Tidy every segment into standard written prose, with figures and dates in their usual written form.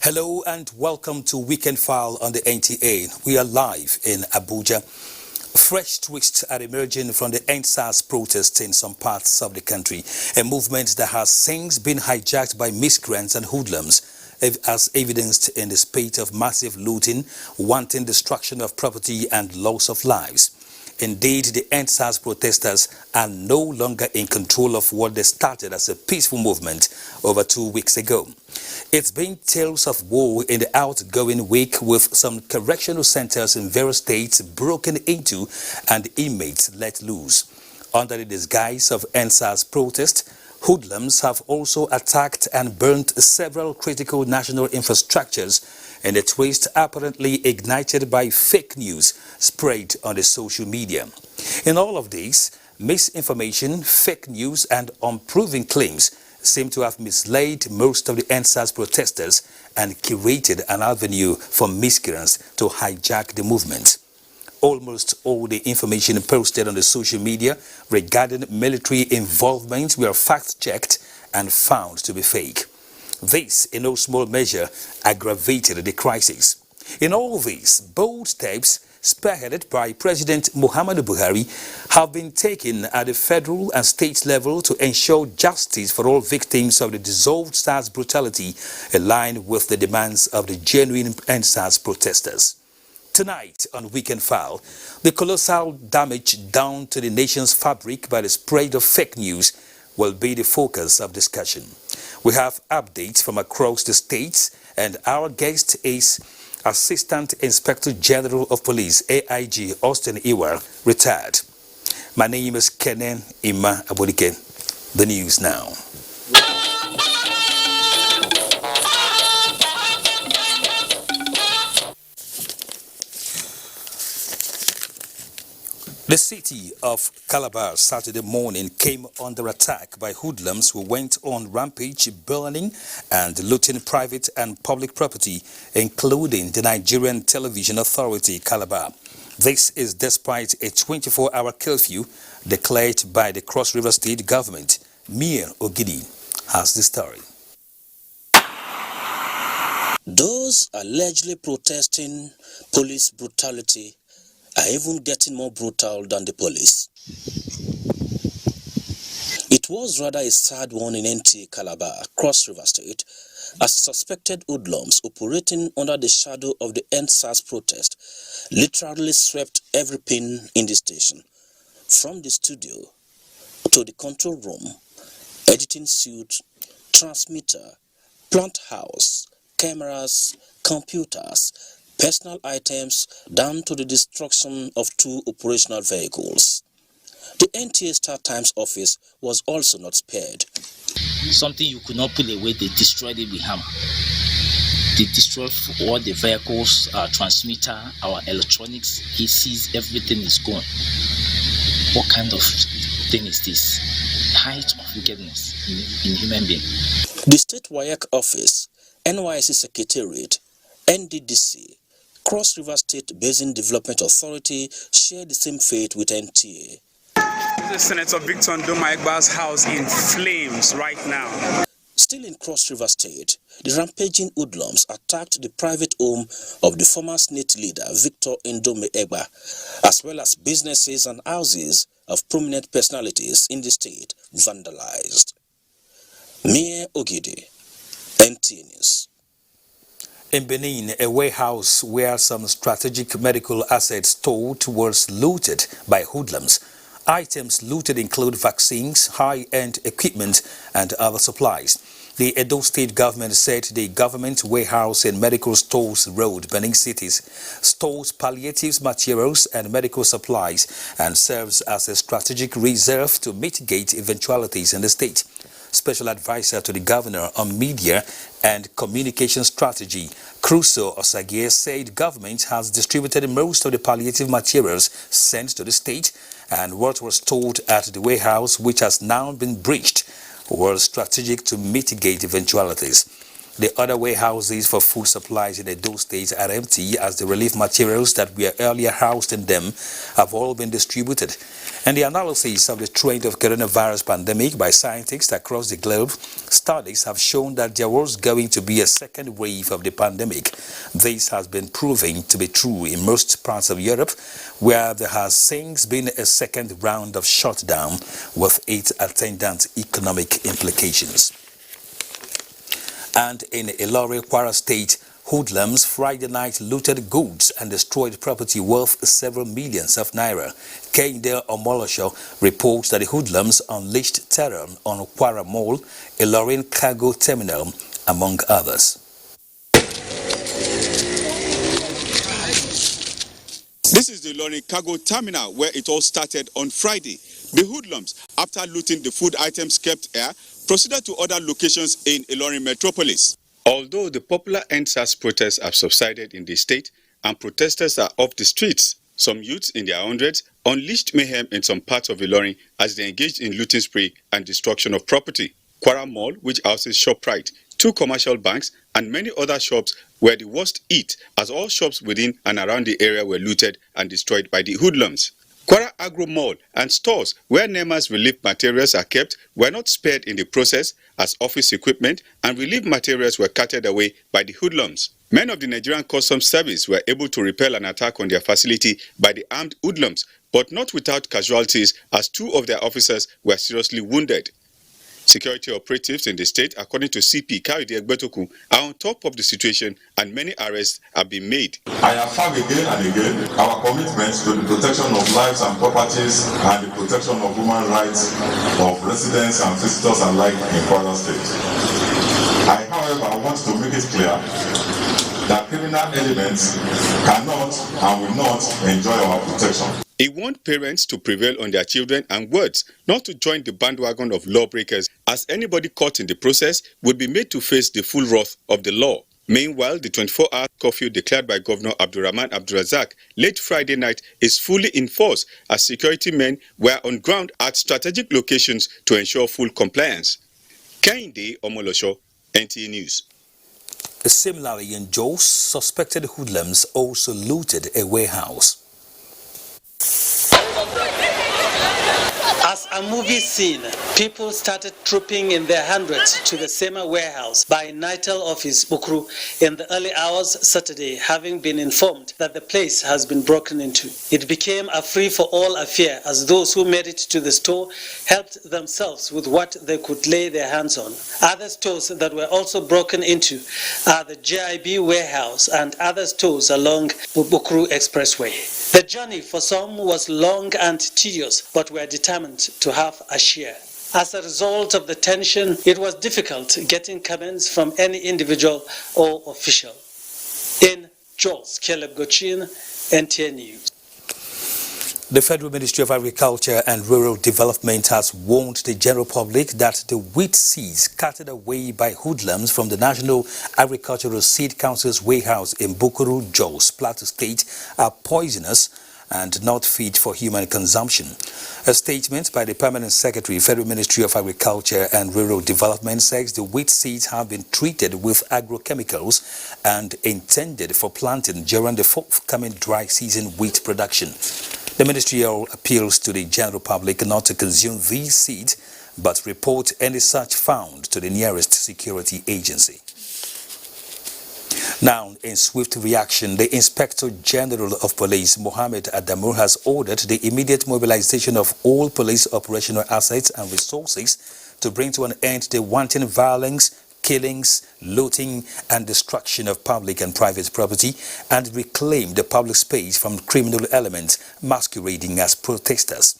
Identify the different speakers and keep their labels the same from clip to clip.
Speaker 1: Hello and welcome to Weekend File on the NTA. We are live in Abuja. Fresh twists are emerging from the NSAS protests in some parts of the country, a movement that has since been hijacked by miscreants and hoodlums, as evidenced in the spate of massive looting, wanton destruction of property and loss of lives. Indeed, the NSAS protesters are no longer in control of what they started as a peaceful movement over 2 weeks ago. It's been tales of woe in the outgoing week, with some correctional centers in various states broken into and inmates let loose. Under the disguise of NSAS protest, hoodlums have also attacked and burnt several critical national infrastructures in a twist apparently ignited by fake news spread on the social media. In all of this, misinformation, fake news and unproven claims seem to have misled most of the NSAS protesters and curated an avenue for miscreants to hijack the movement. Almost all the information posted on the social media regarding military involvement were fact-checked and found to be fake. This, in no small measure, aggravated the crisis. In all this, bold steps spearheaded by President Muhammadu Buhari have been taken at the federal and state level to ensure justice for all victims of the dissolved SARS brutality, aligned with the demands of the genuine NSAS protesters. Tonight on Weekend File, the colossal damage done to the nation's fabric by the spread of fake news will be the focus of discussion. We have updates from across the states, and our guest is Assistant Inspector General of Police, AIG Austin Iwar, retired. My name is Kenen Ima Abodike. The news now. The city of Calabar Saturday morning came under attack by hoodlums who went on rampage, burning and looting private and public property, including the Nigerian Television Authority, Calabar. This is despite a 24-hour curfew declared by the Cross River State government. Mir Ogidi has the story.
Speaker 2: Those allegedly protesting police brutality are even getting more brutal than the police. It was rather a sad one in NTA Calabar, Cross River State, as suspected hoodlums operating under the shadow of the NSAS protest literally swept every pin in the station, from the studio to the control room, editing suite, transmitter, plant house, cameras, computers, personal items, down to the destruction of 2 operational vehicles. The NTA Star Times office was also not spared.
Speaker 3: Something you could not pull away, they destroyed it with hammer. They destroyed all the vehicles, our transmitter, our electronics, ACs, everything is gone. What kind of thing is this? Height of wickedness in human being.
Speaker 2: The State WAEC office, NYSC Secretariat, NDDC, Cross River State Basin Development Authority share the same fate with NTA.
Speaker 4: The Senator Victor Ndoma Egba's house in flames right now.
Speaker 2: Still in Cross River State, the rampaging hoodlums attacked the private home of the former Senate leader Victor Ndoma Egba, as well as businesses and houses of prominent personalities in the state vandalized. Mir Ogidi, NTA News.
Speaker 1: In Benin, a warehouse where some strategic medical assets stored was looted by hoodlums. Items looted include vaccines, high-end equipment, and other supplies. The Edo State government said the government warehouse in Medical Stores Road, Benin Cities, stores palliative materials and medical supplies and serves as a strategic reserve to mitigate eventualities in the state. Special Advisor to the Governor on Media and Communication Strategy, Crusoe Osagie, said government has distributed most of the palliative materials sent to the state, and what was stored at the warehouse, which has now been breached, was strategic to mitigate eventualities. The other warehouses for food supplies in Edo State are empty as the relief materials that were earlier housed in them have all been distributed. And the analysis of the trend of coronavirus pandemic by scientists across the globe, studies have shown that there was going to be a second wave of the pandemic. This has been proven to be true in most parts of Europe, where there has since been a second round of shutdown with its attendant economic implications. And in Ilorin, Kwara State, hoodlums Friday night looted goods and destroyed property worth several millions of naira. Kehinde Omolosho reports that the hoodlums unleashed terror on Kwara Mall, Ilorin Cargo Terminal, among others.
Speaker 5: This is the Ilorin Cargo Terminal where it all started on Friday. The hoodlums, after looting the food items kept here, proceeded to other locations in Ilorin metropolis. Although the popular NSAS protests have subsided in the state and protesters are off the streets, some youths in their hundreds unleashed mayhem in some parts of Ilorin as they engaged in looting spree and destruction of property. Kwara Mall, which houses ShopRite, 2 commercial banks and many other shops were the worst hit as all shops within and around the area were looted and destroyed by the hoodlums. Kwara Agro Mall and stores where NEMA's relief materials are kept were not spared in the process as office equipment and relief materials were carted away by the hoodlums. Men of the Nigerian Customs Service were able to repel an attack on their facility by the armed hoodlums, but not without casualties as 2 of their officers were seriously wounded. Security operatives in the state, according to CP Kayode Egbetoku, are on top of the situation and many arrests have been made.
Speaker 6: I affirm again and again our commitment to the protection of lives and properties and the protection of human rights of residents and visitors alike in Kwara State. I, however, want to make it clear that criminal elements cannot and will not enjoy our protection.
Speaker 5: He warned parents to prevail on their children and words not to join the bandwagon of lawbreakers, as anybody caught in the process would be made to face the full wrath of the law. Meanwhile, the 24-hour curfew declared by Governor Abdulrahman Abdulrazak late Friday night is fully in force as security men were on ground at strategic locations to ensure full compliance. Kehinde Omolosho, NTA News.
Speaker 1: Similarly, in Jos, suspected hoodlums also looted a warehouse.
Speaker 7: As a movie scene, people started trooping in their hundreds to the SEMA warehouse by Nitel office, Bukuru, in the early hours Saturday, having been informed that the place has been broken into. It became a free-for-all affair as those who made it to the store helped themselves with what they could lay their hands on. Other stores that were also broken into are the JIB warehouse and other stores along Bukuru Expressway. The journey for some was long and tedious, but were determined to have a share. As a result of the tension, it was difficult getting comments from any individual or official. In Jos, Caleb Gochin, NTA News.
Speaker 1: The Federal Ministry of Agriculture and Rural Development has warned the general public that the wheat seeds carted away by hoodlums from the National Agricultural Seed Council's warehouse in Bukuru, Jos, Plateau State are poisonous and not fit for human consumption. A statement by the Permanent Secretary, Federal Ministry of Agriculture and Rural Development, says the wheat seeds have been treated with agrochemicals and intended for planting during the forthcoming dry season wheat production. The ministry appeals to the general public not to consume these seeds, but report any such found to the nearest security agency. Now, in swift reaction, the Inspector General of Police, Mohammed Adamu, has ordered the immediate mobilization of all police operational assets and resources to bring to an end the wanton violence, killings, looting and destruction of public and private property and reclaim the public space from criminal elements masquerading as protesters.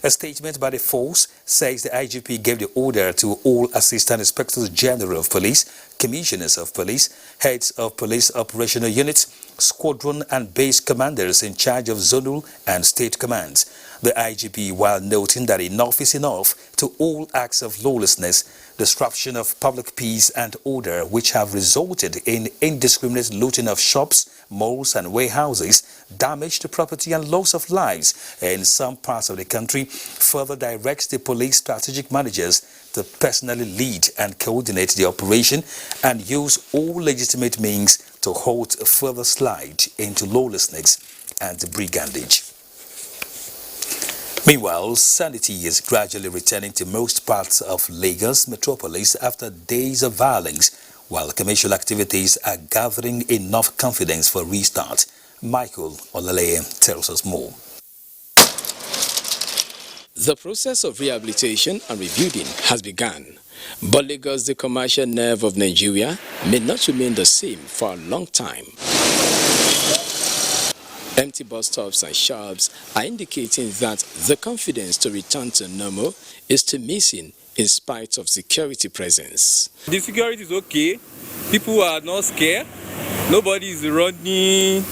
Speaker 1: A statement by the force says the IGP gave the order to all Assistant Inspectors General of Police, Commissioners of Police, Heads of Police Operational Units, Squadron and Base Commanders in charge of zonal and state commands. The IGP, while noting that enough is enough to all acts of lawlessness, disruption of public peace and order which have resulted in indiscriminate looting of shops, malls and warehouses, damage to property and loss of lives in some parts of the country, further directs the police strategic managers to personally lead and coordinate the operation and use all legitimate means to halt a further slide into lawlessness and brigandage. Meanwhile, sanity is gradually returning to most parts of Lagos metropolis after days of violence, while commercial activities are gathering enough confidence for restart. Michael Olaleye tells us more.
Speaker 8: The process of rehabilitation and rebuilding has begun, but Lagos, the commercial nerve of Nigeria, may not remain the same for a long time. Empty bus stops and shops are indicating that the confidence to return to normal is still missing in spite of security presence.
Speaker 9: The security is okay. People are not scared. Nobody is running,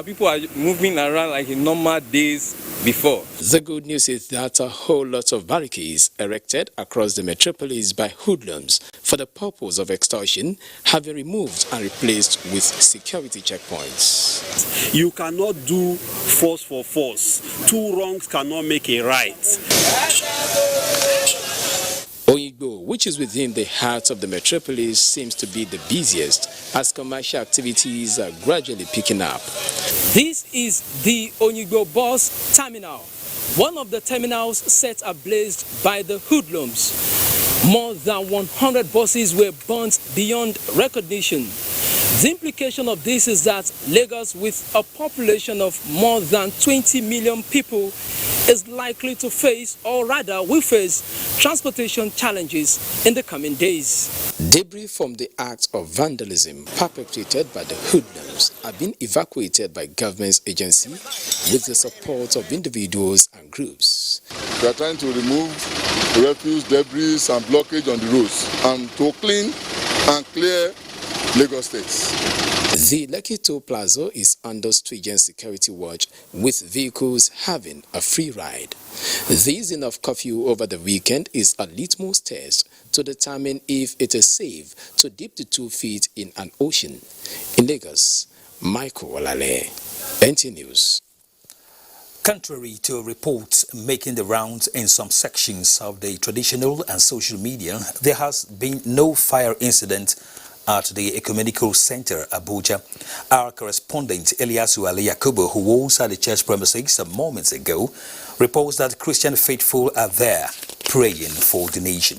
Speaker 9: people are moving around like in normal days before.
Speaker 8: The good news is that a whole lot of barricades erected across the metropolis by hoodlums for the purpose of extortion have been removed and replaced with security checkpoints.
Speaker 10: You cannot do force for force. Two wrongs cannot make a right.
Speaker 8: Oyigbo, which is within the heart of the metropolis, seems to be the busiest as commercial activities are gradually picking up.
Speaker 11: This is the Oyigbo bus terminal, one of the terminals set ablaze by the hoodlums. More than 100 buses were burnt beyond recognition. The implication of this is that Lagos, with a population of more than 20 million people, is likely to face, or rather will face, transportation challenges in the coming days.
Speaker 8: Debris from the acts of vandalism perpetrated by the hoodlums have been evacuated by government agency with the support of individuals and groups.
Speaker 12: We are trying to remove refuse, debris and blockage on the roads and to clean and clear Lagos State.
Speaker 8: The Lekki Toll Plaza is under stringent security watch with vehicles having a free ride. The easing of curfew over the weekend is a litmus test to determine if it is safe to dip the 2 feet in an ocean. In Lagos, Michael Olaleye, NTA News.
Speaker 1: Contrary to reports making the rounds in some sections of the traditional and social media, there has been no fire incident at the Ecumenical Center, Abuja. Our correspondent Eliasu Ali Yakubu, who was at the church premises some moments ago, reports that Christian faithful are there praying for the nation.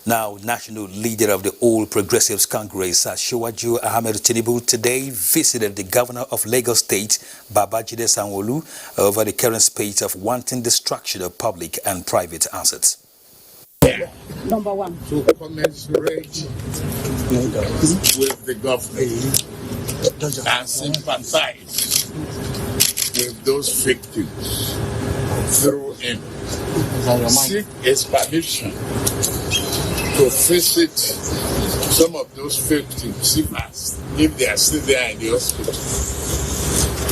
Speaker 1: Now, national leader of the All Progressives Congress, Asiwaju Ahmed Tinubu, today visited the governor of Lagos State, Babajide Sanwo-Olu, over the current spate of wanton destruction of public and private assets.
Speaker 13: Number one.
Speaker 14: To commensurate with the government and sympathize with those victims through him. Seek his permission to visit some of those victims if they are still there in the hospital.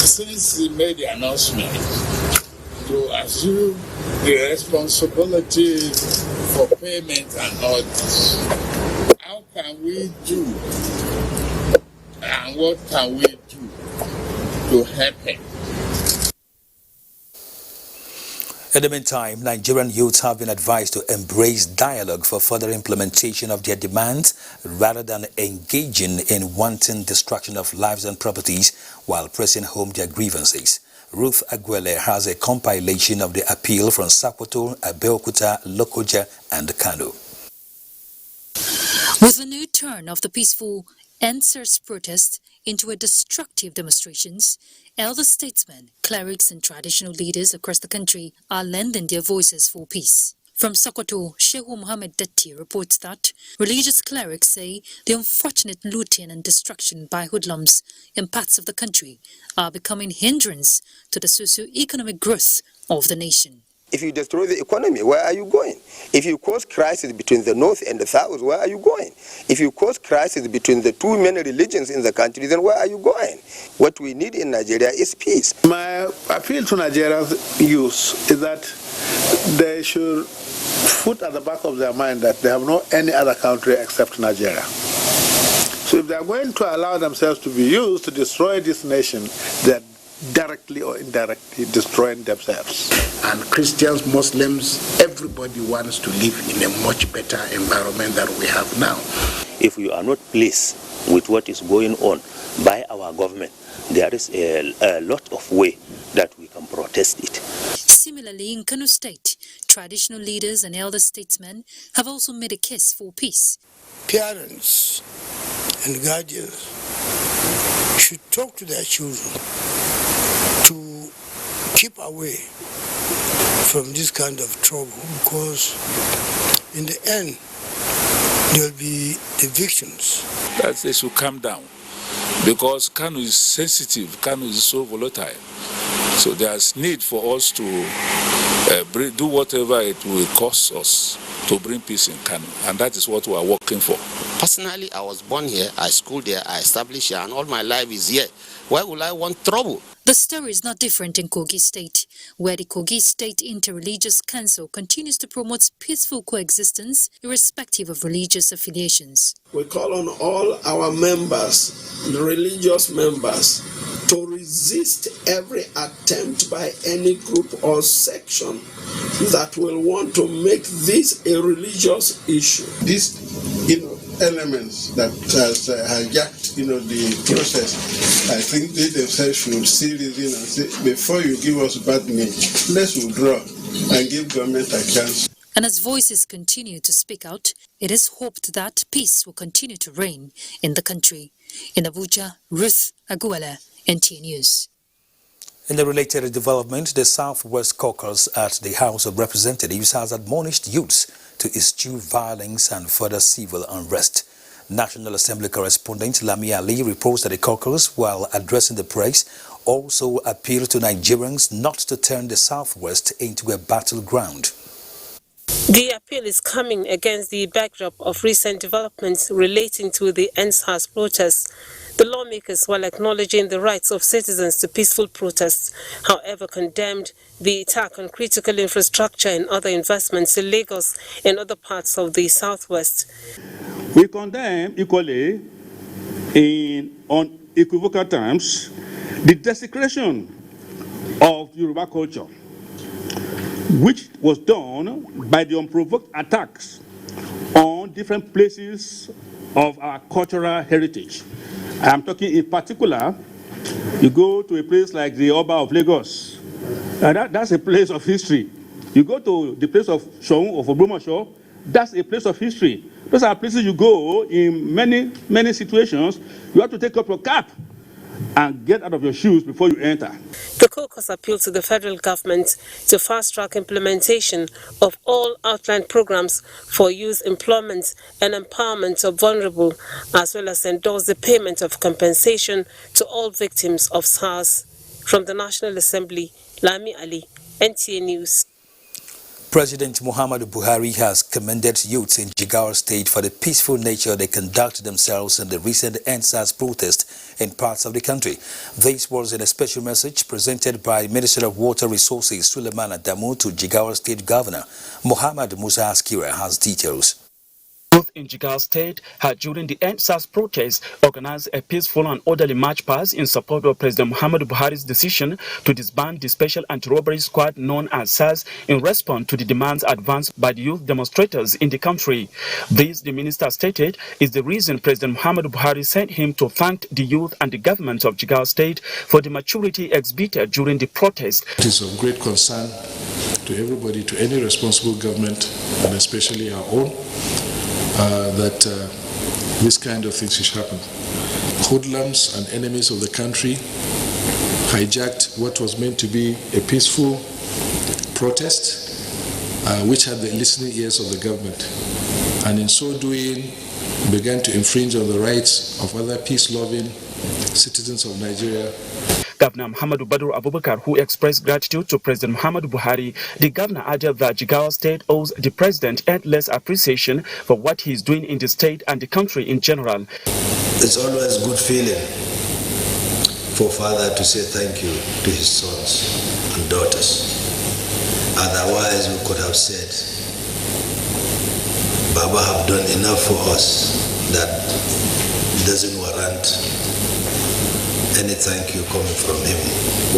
Speaker 14: Since he made the announcement to assume the responsibility for payment and all this, how can we do and what can we do to help him?
Speaker 1: In the meantime, Nigerian youths have been advised to embrace dialogue for further implementation of their demands rather than engaging in wanton destruction of lives and properties while pressing home their grievances. Ruth Aguele has a compilation of the appeal from Sokoto, Abeokuta, Lokoja and Kano.
Speaker 15: With a new turn of the peaceful NSAS protest into a destructive demonstrations, elder statesmen, clerics and traditional leaders across the country are lending their voices for peace. From Sokoto, Sheikh Mohammed Datti reports that religious clerics say the unfortunate looting and destruction by hoodlums in parts of the country are becoming hindrance to the socio-economic growth of the nation.
Speaker 16: If you destroy the economy, where are you going? If you cause crisis between the north and the south, where are you going? If you cause crisis between the two main religions in the country, then where are you going? What we need in Nigeria is peace.
Speaker 17: My appeal to Nigeria's youth is that they should put at the back of their mind that they have no any other country except Nigeria. So if they are going to allow themselves to be used to destroy this nation, they are directly or indirectly destroying themselves.
Speaker 14: And Christians, Muslims, everybody wants to live in a much better environment than we have now.
Speaker 18: If we are not pleased with what is going on by our government, there is a lot of way that we can protest it.
Speaker 15: Similarly, in Kano State, traditional leaders and elder statesmen have also made a case for peace.
Speaker 19: Parents and guardians should talk to their children to keep away from this kind of trouble, because in the end there will be the victims.
Speaker 20: That they should calm down, because Kano is sensitive, Kano is so volatile. So there's need for us to do whatever it will cost us to bring peace in Kano, and that is what we are working for.
Speaker 21: Personally, I was born here, I schooled here, I established here, and all my life is here. Why would I want trouble?
Speaker 15: The story is not different in Kogi State, where the Kogi State Interreligious Council continues to promote peaceful coexistence irrespective of religious affiliations.
Speaker 22: We call on all our members, the religious members, to resist every attempt by any group or section that will want to make this a religious issue.
Speaker 23: These, elements that has hijacked, the process, I think they themselves should see reason and say, before you give us bad name, let's withdraw and give government a chance.
Speaker 15: And as voices continue to speak out, it is hoped that peace will continue to reign in the country. In Abuja, Ruth Aguala, NTA News.
Speaker 1: In a related development, the Southwest Caucus at the House of Representatives has admonished youths to eschew violence and further civil unrest. National Assembly correspondent Lami Ali reports that the caucus, while addressing the press, also appealed to Nigerians not to turn the Southwest into a battleground.
Speaker 24: The appeal is coming against the backdrop of recent developments relating to the NSAS protests. The lawmakers, while acknowledging the rights of citizens to peaceful protests, however, condemned the attack on critical infrastructure and other investments in Lagos and other parts of the Southwest.
Speaker 10: We condemn equally, in unequivocal terms, the desecration of Yoruba culture, which was done by the unprovoked attacks on different places of our cultural heritage. I am talking in particular, you go to a place like the Oba of Lagos, that's a place of history. You go to the place of Shoun of Ogbomoso, that's a place of history. Those are places you go in many situations. You have to take up your cap and get out of your shoes before you enter.
Speaker 24: The caucus appealed to the federal government to fast-track implementation of all outlined programs for youth employment and empowerment of vulnerable, as well as endorse the payment of compensation to all victims of SARS. From the National Assembly, Lami Ali, NTA News.
Speaker 1: President Muhammadu Buhari has commended youths in Jigawa State for the peaceful nature they conducted themselves in the recent NSAS protest in parts of the country. This was in a special message presented by Minister of Water Resources Suleiman Adamu to Jigawa State Governor. Muhammad Musa Askira has details.
Speaker 25: Youth in Jigawa State had, during the NSAS protest, organized a peaceful and orderly march past in support of President Muhammadu Buhari's decision to disband the Special Anti-Robbery Squad known as SARS in response to the demands advanced by the youth demonstrators in the country. This, the minister stated, is the reason President Muhammadu Buhari sent him to thank the youth and the government of Jigawa State for the maturity exhibited during the protest.
Speaker 26: It is of great concern to everybody, to any responsible government, and especially our own, that this kind of things should happen. Hoodlums and enemies of the country hijacked what was meant to be a peaceful protest, which had the listening ears of the government, and in so doing began to infringe on the rights of other peace-loving citizens of Nigeria.
Speaker 25: Governor Muhammadu Badru Abubakar, who expressed gratitude to President Muhammadu Buhari, the governor added that Jigawa State owes the president endless appreciation for what he is doing in the state and the country in general.
Speaker 27: It's always a good feeling for father to say thank you to his sons and daughters. Otherwise, we could have said, Baba have done enough for us that doesn't warrant any thank you coming from him,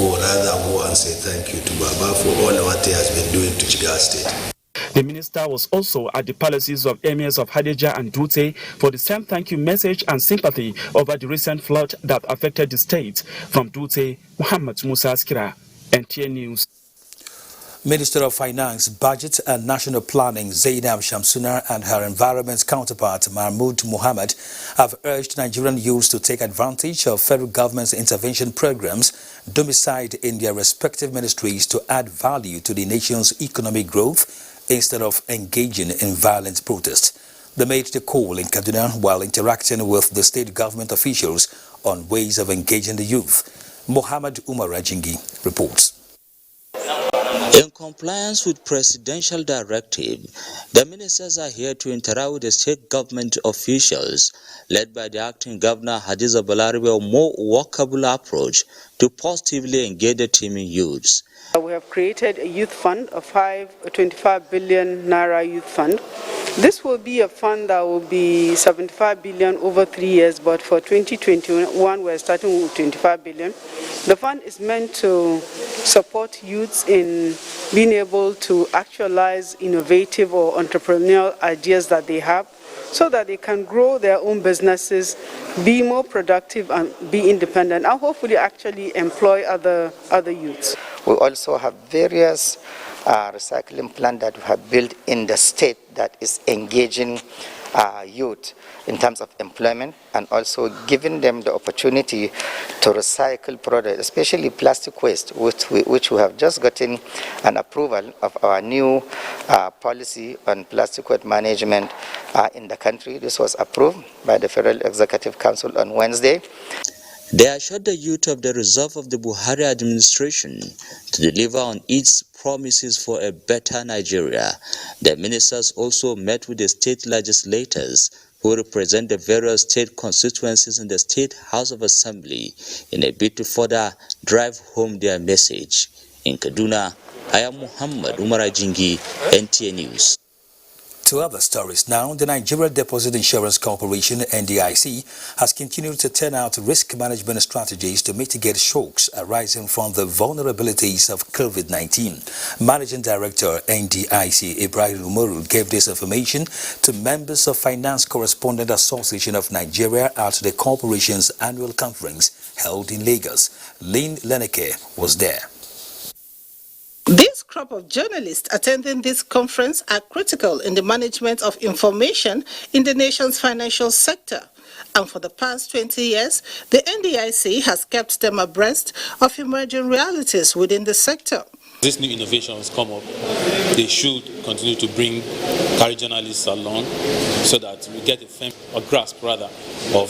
Speaker 27: or rather go and say thank you to Baba for all what he has been doing to Jigawa State.
Speaker 25: The minister was also at the palaces of emirs of Hadejia and Dutse for the same thank you message and sympathy over the recent flood that affected the state. From Dutse, Muhammad Musa Askira, NTA News.
Speaker 1: Minister of Finance, Budget and National Planning Zainab Shamsuna and her environment counterpart Mahmoud Mohammed have urged Nigerian youths to take advantage of federal government's intervention programs domiciled in their respective ministries to add value to the nation's economic growth instead of engaging in violent protest. They made the call in Kaduna while interacting with the state government officials on ways of engaging the youth. Mohammed Umar Rajingi reports.
Speaker 2: In compliance with presidential directive, the ministers are here to interact with the state government officials, led by the acting governor Hadiza Balaribe, a more workable approach to positively engage the teeming youths.
Speaker 3: We have created a youth fund, a 25 billion naira youth fund. This will be a fund that will be 75 billion over 3 years, but for 2021 we're starting with 25 billion. The fund is meant to support youths in being able to actualize innovative or entrepreneurial ideas that they have, so that they can grow their own businesses, be more productive and be independent, and hopefully actually employ other youths.
Speaker 4: We also have various recycling plans that we have built in the state that is engaging youth in terms of employment and also giving them the opportunity to recycle products, especially plastic waste, which we have just gotten an approval of our new policy on plastic waste management in the country. This was approved by the Federal Executive Council on Wednesday.
Speaker 2: They assured the youth of the resolve of the Buhari administration to deliver on its promises for a better Nigeria. The ministers also met with the state legislators who represent the various state constituencies in the State House of Assembly in a bid to further drive home their message. In Kaduna, I am Muhammad Umar Ajingi, NTA News.
Speaker 1: To other stories now, the Nigeria Deposit Insurance Corporation, NDIC, has continued to turn out risk management strategies to mitigate shocks arising from the vulnerabilities of COVID-19. Managing Director, NDIC, Ibrahim Umaru, gave this information to members of Finance Correspondent Association of Nigeria at the corporation's annual conference held in Lagos. Lynn Leneke was there.
Speaker 5: This crop of journalists attending this conference are critical in the management of information in the nation's financial sector. And for the past 20 years, the NDIC has kept them abreast of emerging realities within the sector.
Speaker 6: These new innovations come up, they should continue to carry journalists along so that we get a grasp of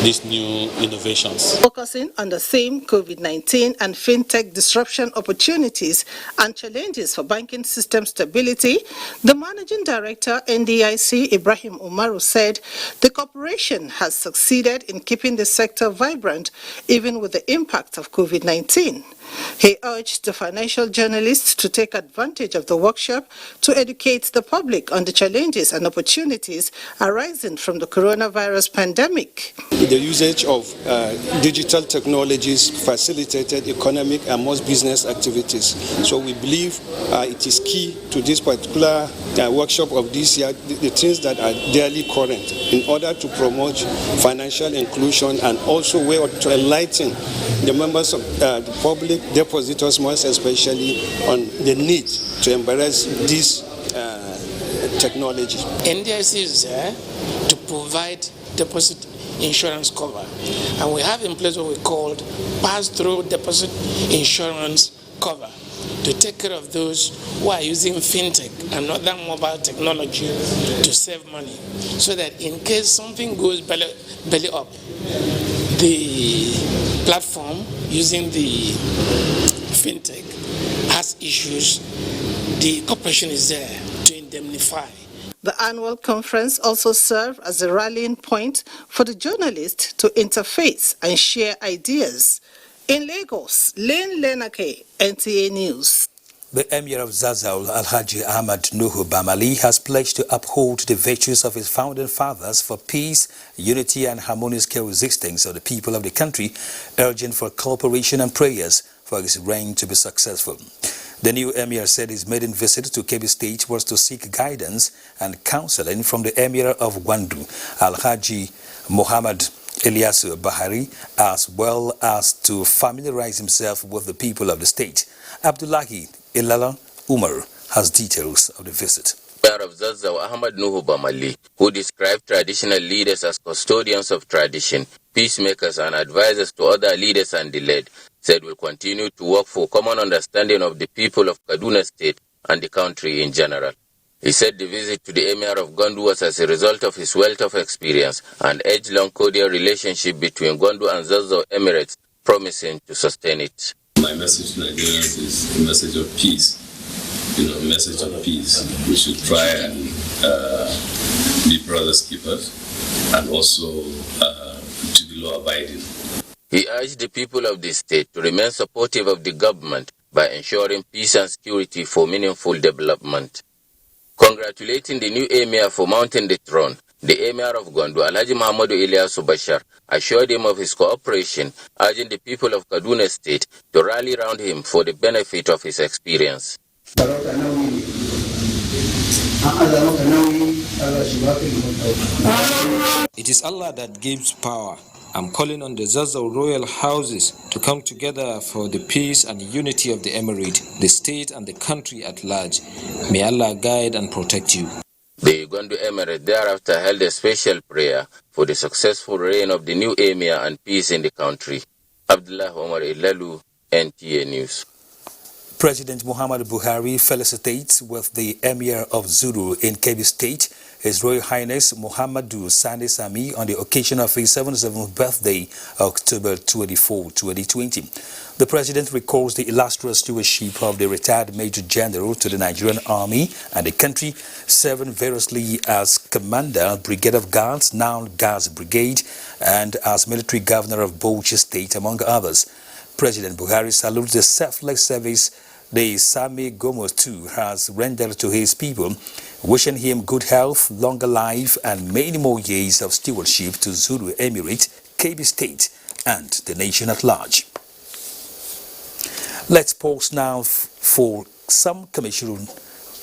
Speaker 6: these new innovations.
Speaker 5: Focusing on the theme COVID-19 and fintech disruption opportunities and challenges for banking system stability, the Managing Director, NDIC, Ibrahim Umaru, said the corporation has succeeded in keeping the sector vibrant even with the impact of COVID-19. He urged the financial journalists to take advantage of the workshop to educate the public on the challenges and opportunities arising from the coronavirus pandemic.
Speaker 7: The usage of digital technologies facilitated economic and most business activities. So we believe it is key to this particular workshop of this year, the things that are daily current in order to promote financial inclusion and also way to enlighten the members of the public, depositors most especially, on the need to embrace this technology.
Speaker 9: NDIC is there to provide deposit insurance cover, and we have in place what we called pass-through deposit insurance cover to take care of those who are using fintech and other mobile technology to save money, so that in case something goes belly up, the platform using the fintech has issues, the corporation is there to indemnify.
Speaker 5: The annual conference also served as a rallying point for the journalists to interface and share ideas. In Lagos, Lynn Lenake, NTA News.
Speaker 1: The Emir of Zazzau, Alhaji Ahmad Nuhu Bamali, has pledged to uphold the virtues of his founding fathers for peace, unity and harmonious coexistence of the people of the country, urging for cooperation and prayers for his reign to be successful. The new Emir said his maiden visit to Kebbi State was to seek guidance and counseling from the Emir of Gwandu, Alhaji Muhammad Ilyasu Bahari, as well as to familiarize himself with the people of the state. Abdullahi Ilala Umar has details of the visit.
Speaker 8: Mayor of Zazzau Ahmad Nuhu Bamali, who described traditional leaders as custodians of tradition, peacemakers and advisors to other leaders and the led, said will continue to work for common understanding of the people of Kaduna State and the country in general. He said the visit to the Emir of Gondu was as a result of his wealth of experience and age-long cordial relationship between Gondu and Zazzau Emirates, promising to sustain it.
Speaker 11: My message to Nigerians is a message of peace. A message of peace. We should try and be brothers keepers and also to be law-abiding.
Speaker 8: He urged the people of the state to remain supportive of the government by ensuring peace and security for meaningful development. Congratulating the new Emir for mounting the throne, the Emir of Gwandu, Alhaji Muhammadu Ilyasu Bashar, assured him of his cooperation, urging the people of Kaduna State to rally round him for the benefit of his experience.
Speaker 12: It is Allah that gives power. I'm calling on the Zazzau royal houses to come together for the peace and unity of the emirate, the state and the country at large. May Allah guide and protect you.
Speaker 8: The Gwandu Emirate thereafter held a special prayer for the successful reign of the new Emir and peace in the country. Abdullah Omar Ilalu, NTA News.
Speaker 1: President Muhammadu Buhari felicitates with the Emir of Zuru in Kebbi State, His Royal Highness Muhammadu Sani Sami, on the occasion of his 77th birthday, October 24, 2020. The President recalls the illustrious stewardship of the retired Major General to the Nigerian Army and the country, serving variously as Commander, Brigade of Guards, now Guards Brigade, and as Military Governor of Bauchi State, among others. President Buhari salutes the selfless service the Sami Gomo too has rendered to his people, wishing him good health, longer life, and many more years of stewardship to Zulu Emirate, Kebbi State, and the nation at large. Let's pause now for some commercial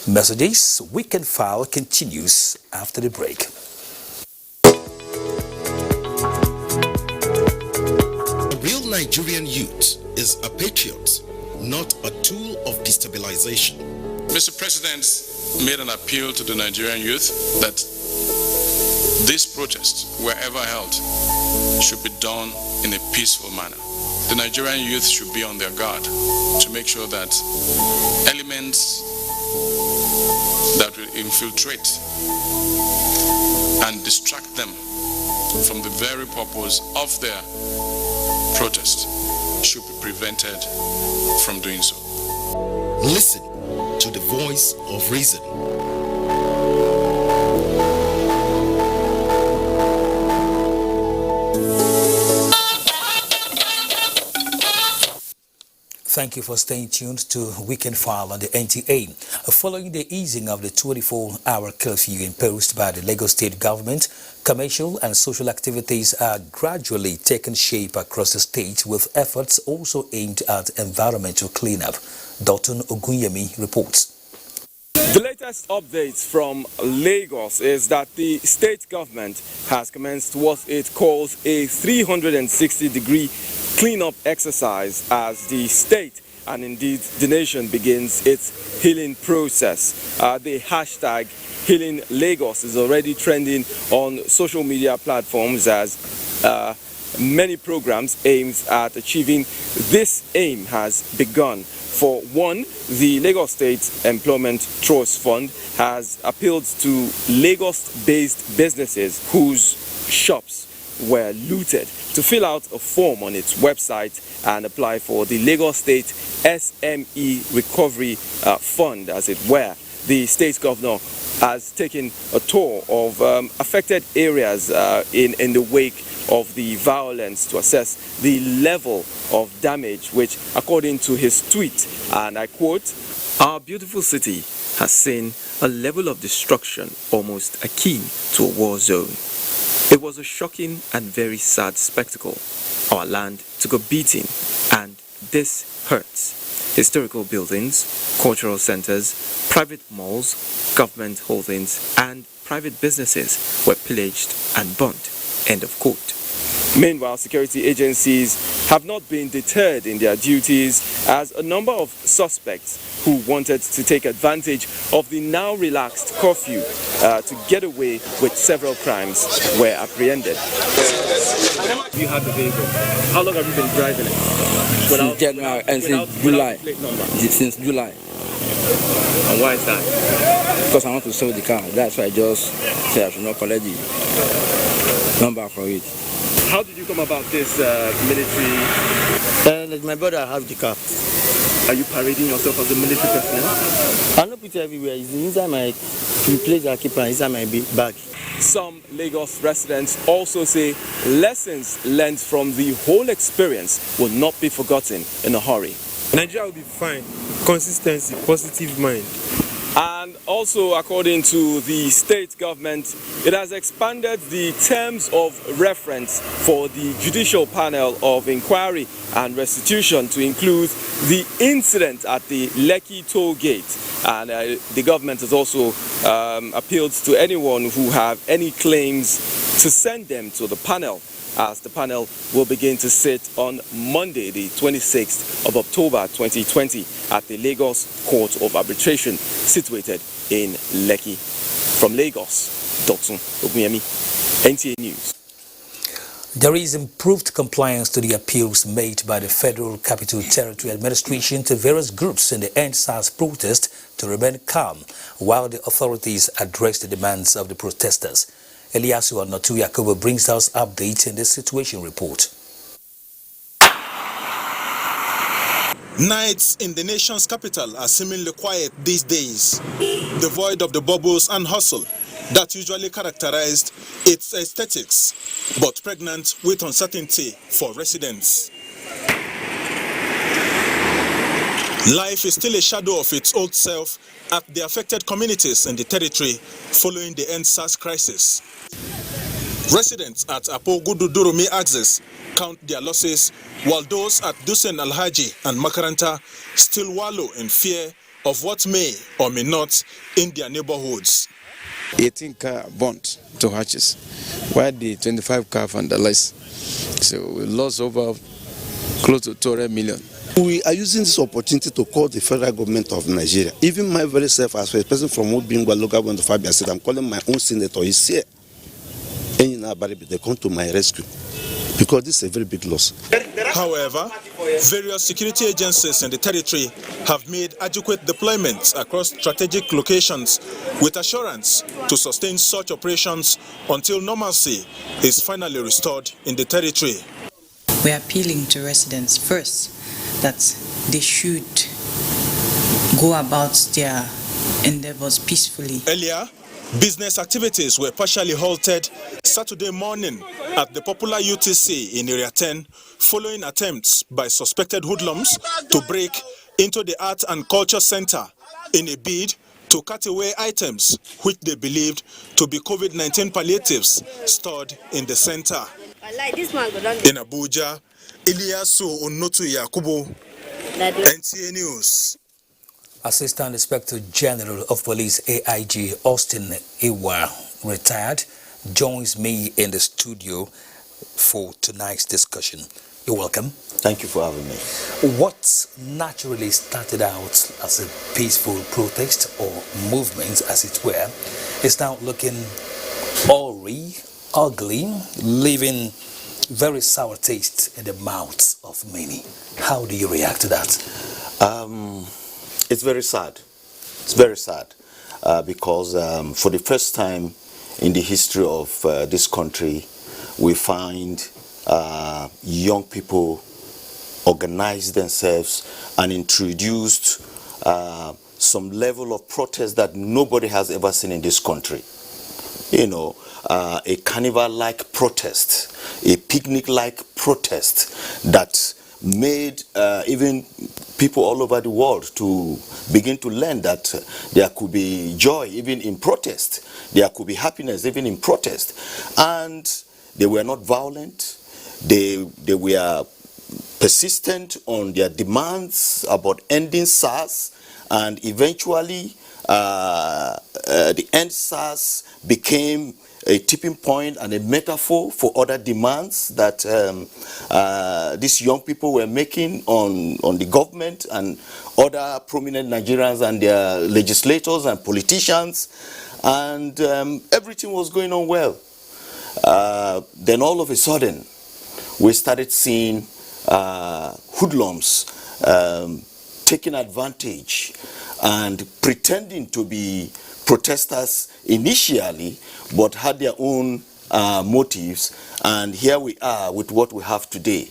Speaker 1: messages. Weekend File continues after the break.
Speaker 13: A real Nigerian youth is a patriot, not a tool of destabilization.
Speaker 14: Mr. President made an appeal to the Nigerian youth that this protest, wherever held, should be done in a peaceful manner. The Nigerian youth should be on their guard to make sure that elements that will infiltrate and distract them from the very purpose of their protest should be prevented from doing so.
Speaker 13: Listen to the voice of reason.
Speaker 1: Thank you for staying tuned to Weekend File on the NTA. Following the easing of the 24-hour curfew imposed by the Lagos State government, commercial and social activities are gradually taking shape across the state, with efforts also aimed at environmental cleanup. Dotun Ogunyemi reports.
Speaker 16: The latest update from Lagos is that the state government has commenced what it calls a 360-degree cleanup exercise as the state and indeed the nation begins its healing process. The hashtag Healing Lagos is already trending on social media platforms as many programs aimed at achieving this aim has begun. For one, the Lagos State Employment Trust Fund has appealed to Lagos-based businesses whose shops were looted to fill out a form on its website and apply for the Lagos State SME Recovery Fund, as it were. The state governor has taken a tour of affected areas in the wake of the violence to assess the level of damage, which, according to his tweet, and I quote, Our beautiful city has seen a level of destruction almost akin to a war zone. It was a shocking and very sad spectacle. Our land took a beating, and this hurts. Historical buildings, cultural centers, private malls, government holdings, and private businesses were pillaged and burnt. End of quote. Meanwhile, security agencies have not been deterred in their duties as a number of suspects who wanted to take advantage of the now relaxed curfew to get away with several crimes were apprehended. You had the vehicle. How long have you been driving it?
Speaker 17: Since January and since July. Since July.
Speaker 16: And why is that?
Speaker 17: Because I want to sell the car. That's why I just said I should not collect the number for it.
Speaker 16: How did you come about this military?
Speaker 17: Like my brother have the car.
Speaker 16: Are you parading yourself as a military personnel?
Speaker 17: I don't put it everywhere. It's inside my place I keep inside my bag.
Speaker 16: Some Lagos residents also say lessons learned from the whole experience will not be forgotten in a hurry.
Speaker 18: Nigeria will be fine. Consistency, positive mind.
Speaker 16: And also, according to the state government, it has expanded the terms of reference for the judicial panel of inquiry and restitution to include the incident at the Lekki toll gate. And the government has also appealed to anyone who have any claims to send them to the panel, as the panel will begin to sit on Monday, the 26th of October 2020 at the Lagos Court of Arbitration situated in Lekki. From Lagos, Dotun Ogunyemi, NTA News.
Speaker 1: There is improved compliance to the appeals made by the Federal Capital Territory Administration to various groups in the NSAS protest to remain calm while the authorities address the demands of the protesters. Eliasu Onotu Yakobo brings us updates in this situation report.
Speaker 19: Nights in the nation's capital are seemingly quiet these days, devoid of the bubbles and hustle that usually characterized its aesthetics, but pregnant with uncertainty for residents. Life is still a shadow of its old self at the affected communities in the territory following the NSAS crisis. Residents at Apogudu Durumi Axis count their losses, while those at Dusen Alhaji and Makaranta still wallow in fear of what may or may not in their neighborhoods.
Speaker 20: 18 car burnt to hatches, while the 25 car vandalized. So we lost over close to 200 million.
Speaker 21: We are using this opportunity to call the federal government of Nigeria. Even my very self, as a person from Obingwa local government of Abia State, I'm calling my own senator. He's here. And they come to my rescue because this is a very big loss.
Speaker 19: However, various security agencies in the territory have made adequate deployments across strategic locations with assurance to sustain such operations until normalcy is finally restored in the territory.
Speaker 22: We are appealing to residents first that they should go about their endeavors peacefully.
Speaker 19: Earlier, business activities were partially halted Saturday morning at the popular UTC in Area 10 following attempts by suspected hoodlums to break into the Art and Culture Center in a bid to cut away items which they believed to be COVID-19 palliatives stored in the center. In Abuja, Eliasu Onotu Yakubu, NTA News.
Speaker 1: Assistant Inspector General of Police AIG Austin Iwa, retired, joins me in the studio for tonight's discussion. You're welcome.
Speaker 23: Thank you for having me.
Speaker 1: What naturally started out as a peaceful protest or movement, as it were, is now looking awry, ugly, leaving very sour taste in the mouths of many. How do you react to that?
Speaker 23: It's very sad. It's very sad because for the first time in the history of this country, we find young people organize themselves and introduced some level of protest that nobody has ever seen in this country. You know, a carnival-like protest, a picnic-like protest that made even people all over the world to begin to learn that there could be joy even in protest. There could be happiness even in protest. And they were not violent. They were persistent on their demands about ending SARS, and eventually the end SARS became a tipping point and a metaphor for other demands that these young people were making on the government and other prominent Nigerians and their legislators and politicians, and everything was going on well. Then all of a sudden, we started seeing hoodlums taking advantage and pretending to be protesters initially, but had their own motives. And here we are with what we have today.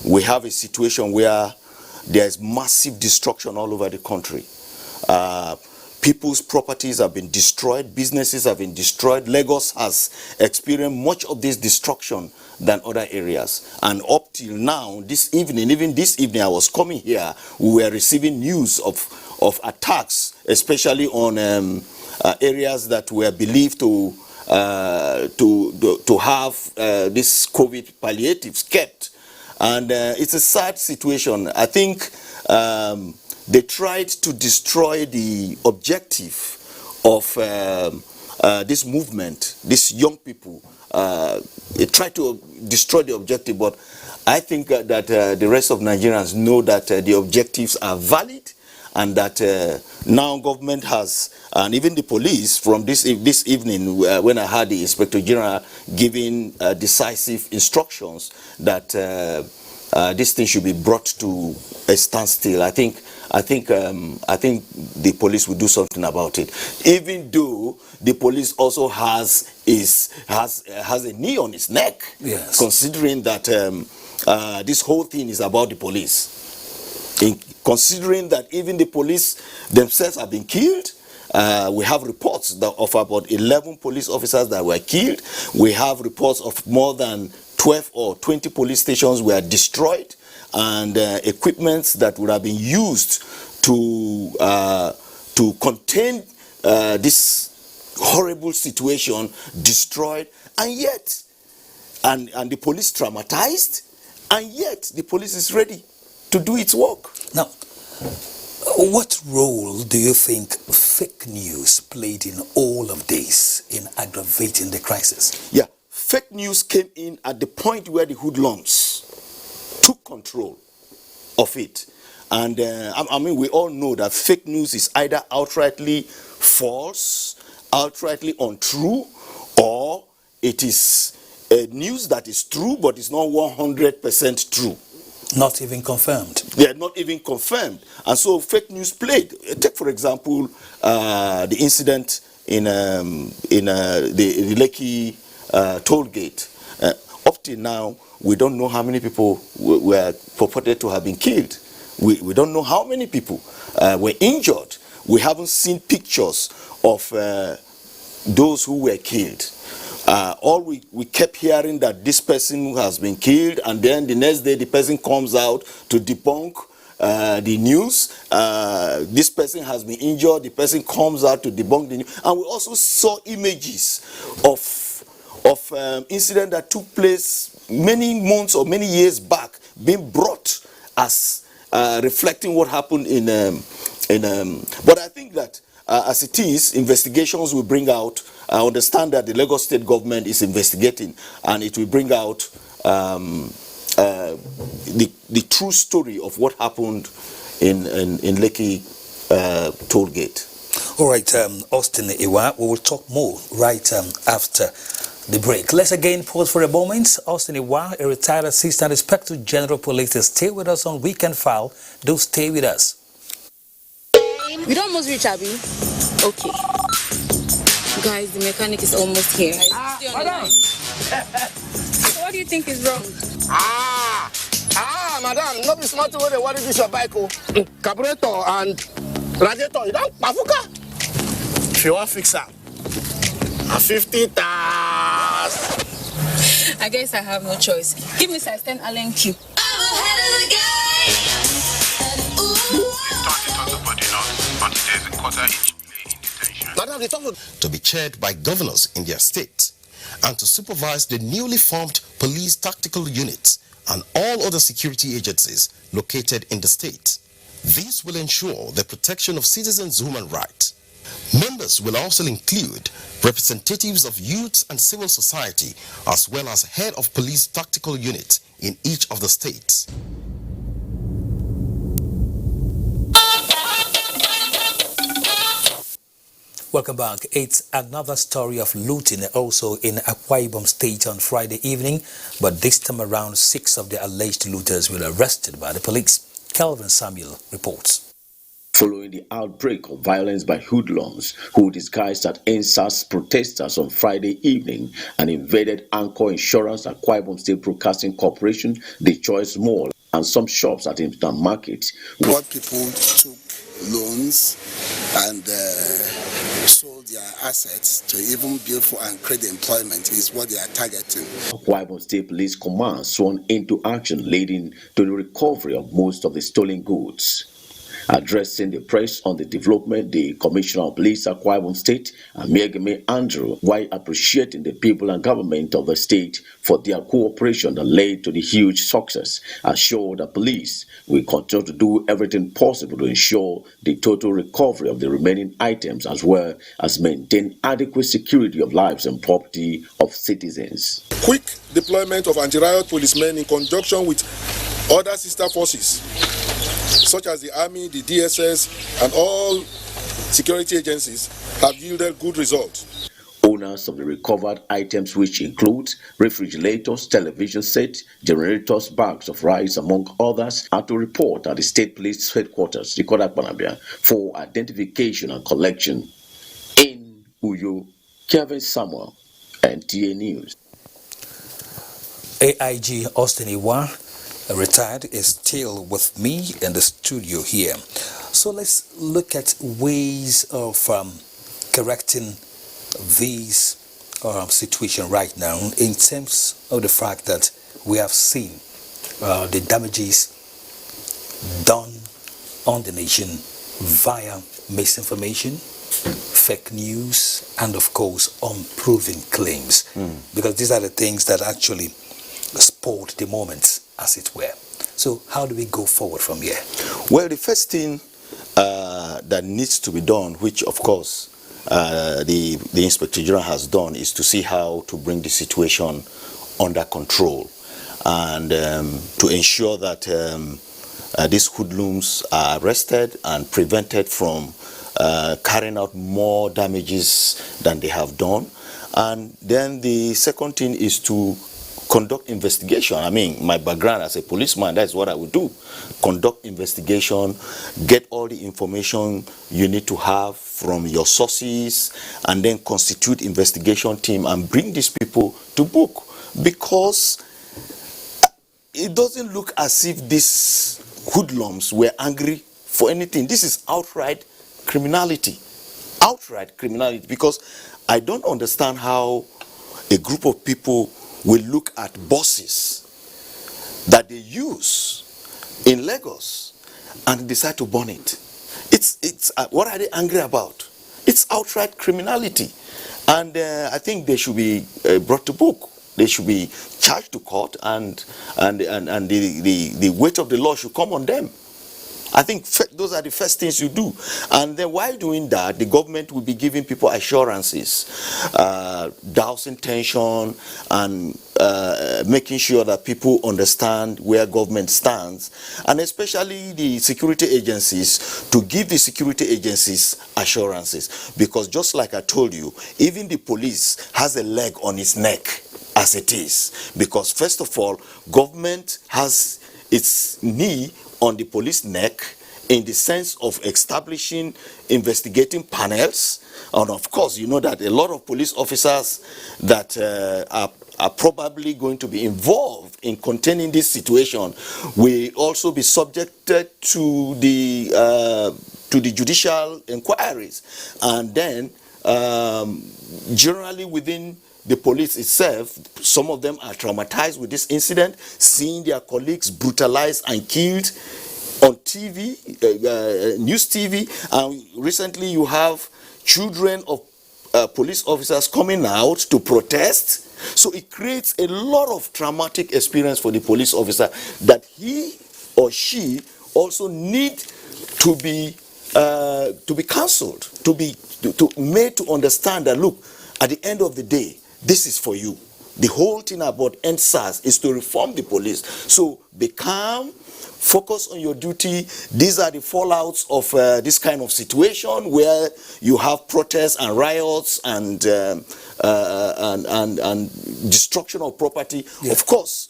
Speaker 23: We have a situation where there's massive destruction all over the country. People's properties have been destroyed, businesses have been destroyed. Lagos has experienced much of this destruction than other areas. And up till now, this evening, even this evening I was coming here, we were receiving news of attacks, especially on areas that were believed to have this COVID palliatives kept. And it's a sad situation. I think they tried to destroy the objective of this movement, these young people. They tried to destroy the objective, but I think that the rest of Nigerians know that the objectives are valid, and that now government has, and even the police from this evening, when I heard the Inspector General giving decisive instructions that this thing should be brought to a standstill. I think the police will do something about it. Even though the police also has a knee on its neck, yes, considering that this whole thing is about the police. Considering that even the police themselves have been killed. We have reports of about 11 police officers that were killed. We have reports of more than 12 or 20 police stations were destroyed, and equipments that would have been used to contain this horrible situation destroyed, and yet, and the police traumatized, and yet the police is ready to do its work.
Speaker 1: Now, what role do you think fake news played in all of this, in aggravating the crisis?
Speaker 23: Yeah, fake news came in at the point where the hoodlums took control of it. And I mean, we all know that fake news is either outrightly false, outrightly untrue, or it is news that is true, but it's not 100% true.
Speaker 1: Not even confirmed.
Speaker 23: They are not even confirmed. And so fake news played. Take, for example, the incident in the Lekki toll gate. Up till now, we don't know how many people were purported to have been killed. We don't know how many people were injured. We haven't seen pictures of those who were killed. All we kept hearing that this person has been killed, and then the next day the person comes out to debunk the news. This person has been injured, the person comes out to debunk the news. And we also saw images of incident that took place many months or many years back being brought as reflecting what happened in but I think that as it is, investigations will bring out. I understand that the Lagos state government is investigating, and it will bring out the true story of what happened in Lekki toll gate.
Speaker 1: All right, Austin Iwa, we will talk more right after the break. Let's again pause for a moment. Austin Iwa, a retired Assistant Inspector General Police, stay with us on Weekend File. Do stay with us.
Speaker 3: We don't almost reach, Abby. Okay. Guys, the mechanic is almost here. Madam. So what do you think is wrong?
Speaker 10: Madam, not be smart to what is your bike? Carburetor and radiator, you don't pafuka. If you want to fix that, 50,000.
Speaker 3: I guess I have no choice. Give me size 10 Allen Q. I'm ahead of the game.
Speaker 2: there's a quarter-inch delay in detention.
Speaker 13: To be chaired by governors in their state and to supervise the newly formed police tactical units and all other security agencies located in the state. This will ensure the protection of citizens' human rights. Members will also include representatives of youth and civil society, as well as head of police tactical units in each of the states.
Speaker 1: Welcome back. It's another story of looting also in Akwa Ibom State on Friday evening, but this time around 6 of the alleged looters were arrested by the police. Kelvin Samuel reports.
Speaker 4: Following the outbreak of violence by hoodlums who disguised as NSAS protesters on Friday evening and invaded Anchor Insurance, Akwa Ibom State Broadcasting Corporation, the Choice Mall, and some shops at Impact Market.
Speaker 15: What people took loans and sold their assets to even build for and create employment is what they are targeting.
Speaker 4: Akwa Ibom State Police Command sworn into action leading to the recovery of most of the stolen goods. Addressing the press on the development, the Commissioner of Police Akwa Ibom State, Amiegeme Andrew, while appreciating the people and government of the state for their cooperation that led to the huge success, assured the police will continue to do everything possible to ensure the total recovery of the remaining items as well as maintain adequate security of lives and property of citizens.
Speaker 24: Quick deployment of anti-riot policemen in conjunction with other sister forces such as the Army, the DSS, and all security agencies have yielded good results.
Speaker 4: Owners of the recovered items, which include refrigerators, television sets, generators, bags of rice, among others, are to report at the State Police Headquarters, Ikoda Panabia, for identification and collection. In Uyo, Kevin Samuel, NTA News.
Speaker 1: AIG Austin Iwa, retired, is still with me in the studio here. So let's look at ways of correcting this situation right now in terms of the fact that we have seen the damages done on the nation via misinformation, fake news, and of course unproven claims, because these are the things that actually spoiled the moment, as it were. So how do we go forward from here?
Speaker 23: Well, the first thing that needs to be done, which of course the Inspector General has done, is to see how to bring the situation under control and to ensure that these hoodlums are arrested and prevented from carrying out more damages than they have done. And then the second thing is to conduct investigation. I mean, my background as a policeman, that's what I would do. Conduct investigation, get all the information you need to have from your sources, and then constitute investigation team and bring these people to book. Because it doesn't look as if these hoodlums were angry for anything. This is outright criminality. Outright criminality. Because I don't understand how a group of people will look at buses that they use in Lagos and decide to burn it. It's what are they angry about? It's outright criminality, and I think they should be brought to book. They should be charged to court, and the weight of the law should come on them. I think those are the first things you do. And then while doing that, the government will be giving people assurances, dousing tension, and making sure that people understand where government stands, and especially the security agencies, to give the security agencies assurances. Because just like I told you, even the police has a leg on its neck as it is. Because first of all, government has its knee on the police neck in the sense of establishing investigating panels, and of course you know that a lot of police officers that are probably going to be involved in containing this situation will also be subjected to the judicial inquiries, and then generally within the police itself, some of them are traumatized with this incident, seeing their colleagues brutalized and killed on TV, news TV, and recently you have children of police officers coming out to protest. So it creates a lot of traumatic experience for the police officer that he or she also need to be counseled, to be made to understand that, look, at the end of the day, this is for you. The whole thing about NSAS is to reform the police. So be calm, focus on your duty. These are the fallouts of this kind of situation where you have protests and riots and destruction of property. Yeah. Of course,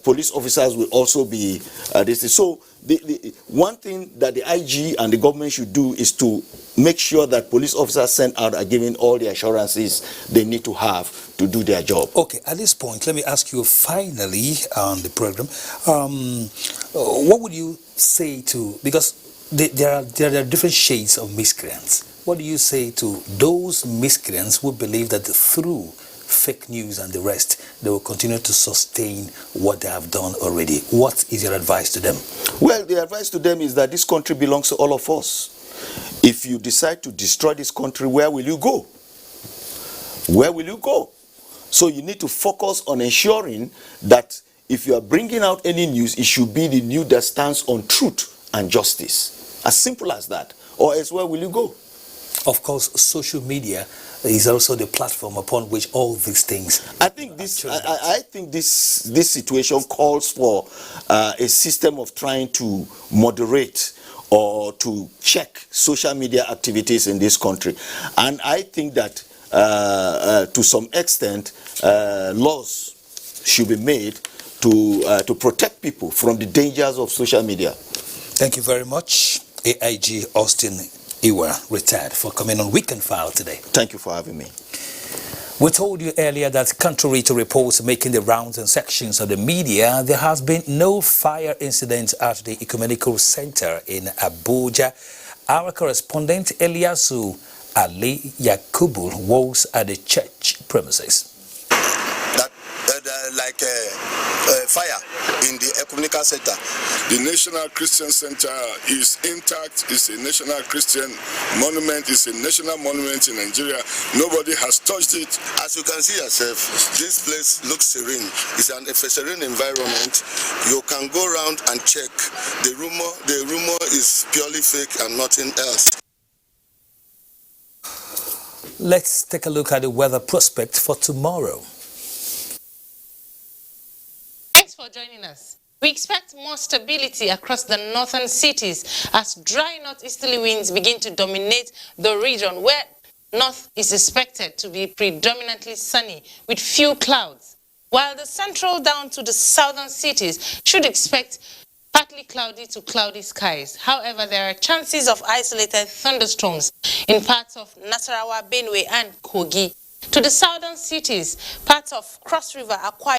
Speaker 23: police officers will also be this. So the one thing that the IG and the government should do is to make sure that police officers sent out are given all the assurances they need to have to do their job.
Speaker 1: Okay, at this point, let me ask you finally on the program, what would you say to, because there are different shades of miscreants. What do you say to those miscreants who believe that through fake news and the rest, they will continue to sustain what they have done already? What is your advice to them?
Speaker 23: Well, the advice to them is that this country belongs to all of us. If you decide to destroy this country, where will you go? Where will you go? So you need to focus on ensuring that if you are bringing out any news, it should be the news that stands on truth and justice. As simple as that. Or else where will you go?
Speaker 1: Of course, social media is also the platform upon which all these things.
Speaker 23: I think this situation calls for a system of trying to moderate or to check social media activities in this country, and I think that to some extent laws should be made to protect people from the dangers of social media.
Speaker 1: Thank you very much, AIG Austin Iwa, retired, for coming on Weekend File today.
Speaker 23: Thank you for having me.
Speaker 1: We told you earlier that contrary to reports making the rounds in sections of the media, there has been no fire incident at the Ecumenical Center in Abuja. Our correspondent Eliasu Ali Yakubu was at the church premises.
Speaker 5: Like fire in the Ecumenical Center.
Speaker 24: The National Christian Center is intact. It's a national Christian monument. It's a national monument in Nigeria. Nobody has touched it.
Speaker 5: As you can see yourself, this place looks serene. It's a serene environment. You can go around and check. The rumor is purely fake and nothing else.
Speaker 1: Let's take a look at the weather prospect for tomorrow.
Speaker 6: Thanks for joining us. We expect more stability across the northern cities as dry northeasterly winds begin to dominate the region, where north is expected to be predominantly sunny with few clouds, while the central down to the southern cities should expect partly cloudy to cloudy skies. However, there are chances of isolated thunderstorms in parts of Nasarawa, Benue, and Kogi. To the southern cities, parts of Cross River, Akwa